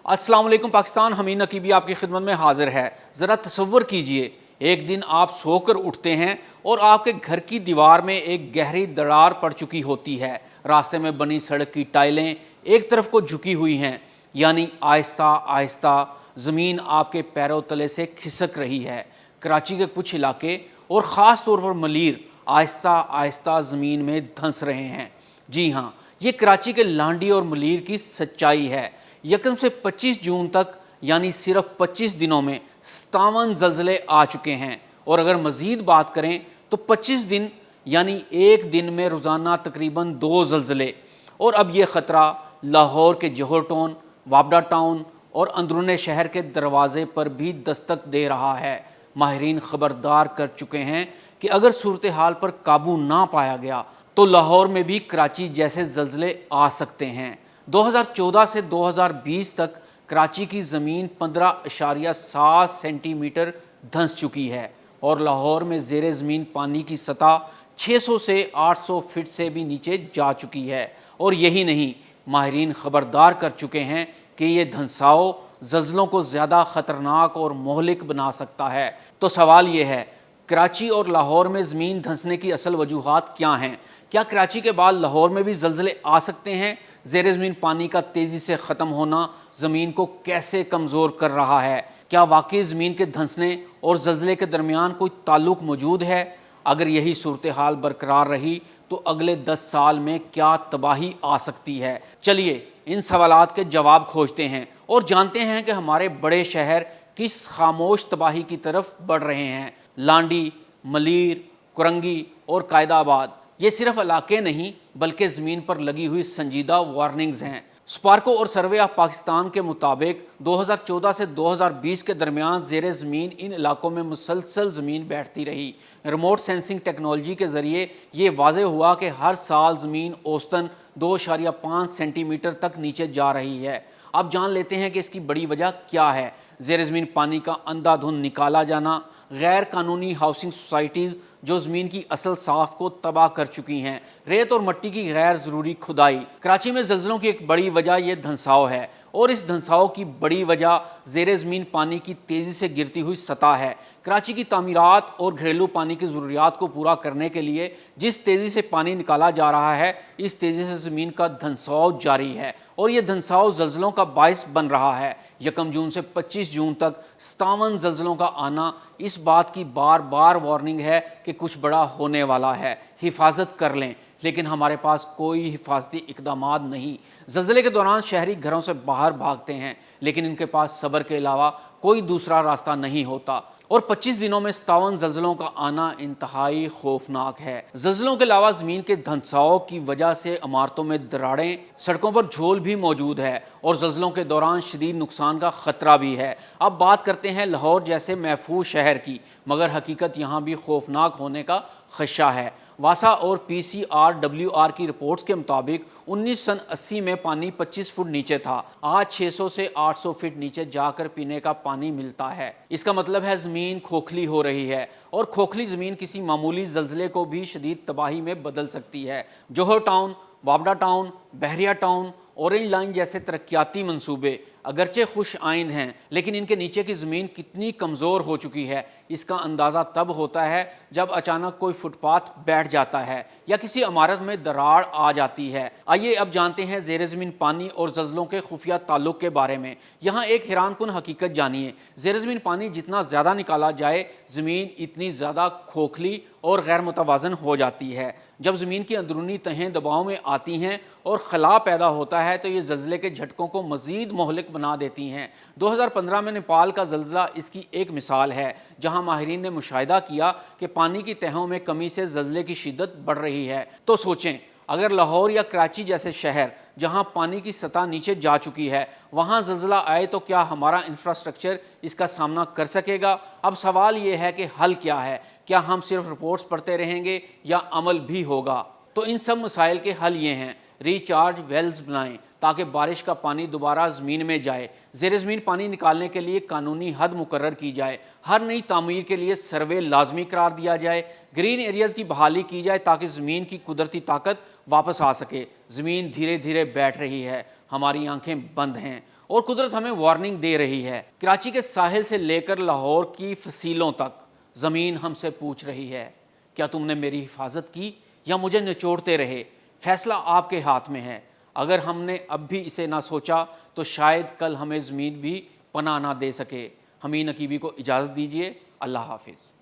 अस्सलाम वालेकुम पाकिस्तान, हमीद नकीबी आपकी खिदमत में हाजिर है। ज़रा तसव्वुर कीजिए, एक दिन आप सोकर उठते हैं और आपके घर की दीवार में एक गहरी दरार पड़ चुकी होती है। रास्ते में बनी सड़क की टाइलें एक तरफ को झुकी हुई हैं, यानी आहिस्ता आहिस्ता ज़मीन आपके पैरों तले से खिसक रही है। कराची के कुछ इलाके और ख़ास तौर पर मलीर आहिस्ता आहिस्ता ज़मीन में धंस रहे हैं। जी हाँ, ये कराची के लांडी और मलीर की सच्चाई है। यकम से 25 जून तक यानी सिर्फ 25 दिनों में 57 ज़लज़ले आ चुके हैं, और अगर मज़ीद बात करें तो 25 दिन यानी एक दिन में रोज़ाना तकरीबन 2 ज़लज़ले। और अब ये ख़तरा लाहौर के जौहर टाउन, वाबडा टाउन और अंदरूनी शहर के दरवाज़े पर भी दस्तक दे रहा है। माहिरीन ख़बरदार कर चुके हैं कि अगर सूरत हाल पर काबू ना पाया गया तो लाहौर में भी कराची जैसे ज़लज़ले आ सकते हैं। 2014 से 2020 तक कराची की ज़मीन 15.7 सेंटीमीटर धंस चुकी है और लाहौर में ज़ेरे ज़मीन पानी की सतह 600 से 800 फीट से भी नीचे जा चुकी है। और यही नहीं, माहिरीन ख़बरदार कर चुके हैं कि ये धंसाव ज़लज़लों को ज़्यादा ख़तरनाक और मोहलिक बना सकता है। तो सवाल ये है, कराची और लाहौर में ज़मीन धंसने की असल वजूहात क्या हैं? क्या कराची के बाद लाहौर में भी ज़लज़ले आ सकते हैं? ज़ेरे ज़मीन पानी का तेज़ी से ख़त्म होना ज़मीन को कैसे कमज़ोर कर रहा है? क्या वाकई ज़मीन के धंसने और ज़लज़ले के दरमियान कोई ताल्लुक़ मौजूद है? अगर यही सूरत हाल बरकरार रही तो अगले 10 साल में क्या तबाही आ सकती है? चलिए इन सवालात के जवाब खोजते हैं और जानते हैं कि हमारे बड़े शहर किस खामोश तबाही की तरफ बढ़ रहे हैं। लांडी, मलीर, कुरंगी और कायदाबाद ये सिर्फ इलाके नहीं बल्कि ज़मीन पर लगी हुई संजीदा वार्निंग्स हैं। स्पार्को और सर्वे ऑफ पाकिस्तान के मुताबिक 2014 से 2020 के दरमियान ज़ेरे ज़मीन इन इलाकों में मुसलसल ज़मीन बैठती रही। रिमोट सेंसिंग टेक्नोलॉजी के ज़रिए ये वाज़ेह हुआ कि हर साल ज़मीन औसतन 2.5 सेंटीमीटर तक नीचे जा रही है। अब जान लेते हैं कि इसकी बड़ी वजह क्या है। ज़ेरे ज़मीन पानी का अंधाधुंध निकाला जाना, गैर कानूनी हाउसिंग सोसाइटीज़ जो ज़मीन की असल साख को तबाह कर चुकी हैं, रेत और मट्टी की गैर ज़रूरी खुदाई। कराची में ज़लज़लों की एक बड़ी वजह ये धंसाव है और इस धंसाव की बड़ी वजह ज़ेरे ज़मीन पानी की तेज़ी से गिरती हुई सतह है। कराची की तामीरात और घरेलू पानी की ज़रूरियात को पूरा करने के लिए जिस तेज़ी से पानी निकाला जा रहा है, इस तेज़ी से ज़मीन का धंसाव जारी है और ये धंसाव ज़लज़लों का बायस बन रहा है। यकम जून से 25 जून तक 57 ज़लज़लों का आना इस बात की बार बार वार्निंग है कि कुछ बड़ा होने वाला है, हिफाजत कर लें। लेकिन हमारे पास कोई हिफाजती इक़दामात नहीं। ज़लज़ले के दौरान शहरी घरों से बाहर भागते हैं, लेकिन इनके पास सब्र के अलावा कोई दूसरा रास्ता नहीं होता। और 25 दिनों में 57 ज़लज़लों का आना इंतहाई खौफनाक है। ज़लज़लों के अलावा ज़मीन के धंसाव की वजह से इमारतों में दरारें, सड़कों पर झोल भी मौजूद है और ज़लज़लों के दौरान शदीद नुकसान का ख़तरा भी है। अब बात करते हैं लाहौर जैसे महफूज शहर की, मगर हकीकत यहाँ भी खौफनाक होने का खदशा है। वासा और PCRWR की रिपोर्ट्स के मुताबिक 1980 में पानी 25 फुट नीचे था। आज 600 से 800 फीट नीचे जाकर पीने का पानी मिलता है। इसका मतलब है ज़मीन खोखली हो रही है और खोखली ज़मीन किसी मामूली ज़लज़ले को भी शदीद तबाही में बदल सकती है। जौहर टाउन, वाबडा टाउन, बहरिया टाउन, ऑरेंज लाइन जैसे तरक्याती मंसूबे अगरचे खुश आइंद हैं, लेकिन इनके नीचे की ज़मीन कितनी कमज़ोर हो चुकी है इसका अंदाज़ा तब होता है जब अचानक कोई फुटपाथ बैठ जाता है या किसी इमारत में दरार आ जाती है। आइए अब जानते हैं ज़ेरे ज़मीन पानी और ज़लज़लों के खुफिया ताल्लुक़ के बारे में। यहाँ एक हैरानकुन हकीकत जानिए, ज़ेरे ज़मीन पानी जितना ज़्यादा निकाला जाए ज़मीन इतनी ज़्यादा खोखली और गैर मुतवाज़न हो जाती है। जब ज़मीन की अंदरूनी तहें दबाव में आती हैं और खला पैदा होता है तो ये ज़लज़ले के झटकों को मज़ीद मोहलिक बना देती हैं। 2015 में नेपाल का ज़लज़ला इसकी एक मिसाल है, जहां माहिरीन ने मुशाहिदा किया कि पानी की तहों में कमी से ज़लज़ले की शिद्दत बढ़ रही है। तो सोचें, अगर लाहौर या कराची जैसे शहर जहां पानी की सतह नीचे जा चुकी है वहां ज़लज़ला आए तो क्या हमारा इंफ्रास्ट्रक्चर इसका सामना कर सकेगा? अब सवाल ये है कि हल क्या है? क्या हम सिर्फ रिपोर्ट्स पढ़ते रहेंगे या अमल भी होगा? तो इन सब मसाइल के हल ये हैं, रिचार्ज वेल्स बनाएं ताकि बारिश का पानी दोबारा ज़मीन में जाए। ज़ेरे ज़मीन पानी निकालने के लिए कानूनी हद मुकर्रर की जाए। हर नई तामीर के लिए सर्वे लाजमी करार दिया जाए। ग्रीन एरियाज़ की बहाली की जाए ताकि ज़मीन की कुदरती ताकत वापस आ सके। ज़मीन धीरे धीरे बैठ रही है, हमारी आंखें बंद हैं اور قدرت ہمیں وارننگ دے رہی ہے۔ کراچی کے ساحل سے لے کر لاہور کی فصیلوں تک زمین ہم سے پوچھ رہی ہے، کیا تم نے میری حفاظت کی یا مجھے نچوڑتے رہے؟ فیصلہ آپ کے ہاتھ میں ہے۔ اگر ہم نے اب بھی اسے نہ سوچا تو شاید کل ہمیں زمین بھی پناہ نہ دے سکے۔ حمید نقیبی کو اجازت دیجیے۔ اللہ حافظ۔